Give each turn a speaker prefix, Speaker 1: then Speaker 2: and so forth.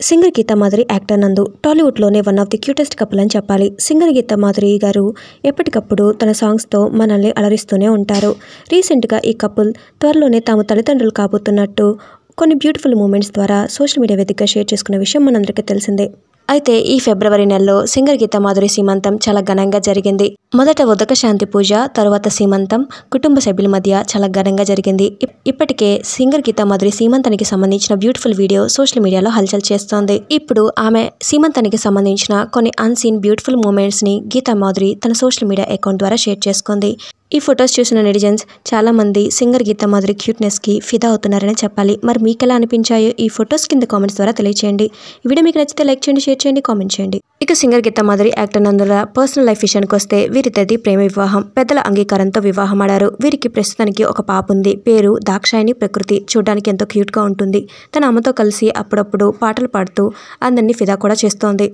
Speaker 1: Singer Geetha Madhuri actor Nandu టాలీవుడ్లోనే one of the cutest couple అని చెప్పాలి. సింగర్ గీతా మాధురి గారు ఎప్పటికప్పుడు తన సాంగ్స్తో మనల్ని అలరిస్తూనే ఉంటారు. రీసెంట్గా ఈ కపుల్ త్వరలోనే తాము తల్లిదండ్రులు కాబోతున్నట్టు కొన్ని బ్యూటిఫుల్ మూమెంట్స్ ద్వారా సోషల్ మీడియా వేదికగా షేర్ చేసుకున్న విషయం మనందరికీ తెలిసిందే. అయితే ఈ ఫిబ్రవరి నెలలో సింగర్ గీతా మాధురి సీమంతం చాలా ఘనంగా జరిగింది. మొదట ఉదక శాంతి పూజ, తరువాత సీమంతం కుటుంబ సభ్యుల మధ్య చాలా ఘనంగా జరిగింది. ఇప్పటికే సింగర్ గీతా మాధురి సీమంతానికి సంబంధించిన బ్యూటిఫుల్ వీడియో సోషల్ మీడియాలో హల్చల్ చేస్తోంది. ఇప్పుడు ఆమె సీమంతానికి సంబంధించిన కొన్ని అన్సీన్ బ్యూటిఫుల్ మూమెంట్స్ ని గీతా మాధురి తన సోషల్ మీడియా అకౌంట్ ద్వారా షేర్ చేసుకుంది. ఈ ఫొటోస్ చూసిన నెటిజన్స్ చాలా మంది సింగర్ గీతా మాధురి క్యూట్నెస్ కి ఫిదా అవుతున్నారని చెప్పాలి. మరి మీకు ఎలా అనిపించాయో ఈ ఫొటోస్ కింద కామెంట్స్ ద్వారా తెలియచేయండి. ఈ వీడియో మీకు నచ్చితే లైక్ చేయండి, షేర్ చేయండి, కామెంట్ చేయండి. ఇక సింగర్ గీతా మాధురి యాక్టర్ నందుల పర్సనల్ లైఫ్ విషయానికి వస్తే వీరిద్దరిది ప్రేమ వివాహం. పెద్దల అంగీకారంతో వివాహం ఆడారు. వీరికి ప్రస్తుతానికి ఒక పాప ఉంది. పేరు దాక్షాయణి ప్రకృతి. చూడడానికి ఎంతో క్యూట్ గా ఉంటుంది. తన అమ్మతో కలిసి అప్పుడప్పుడు పాటలు పాడుతూ అందరినీ ఫిదా కూడా చేస్తోంది.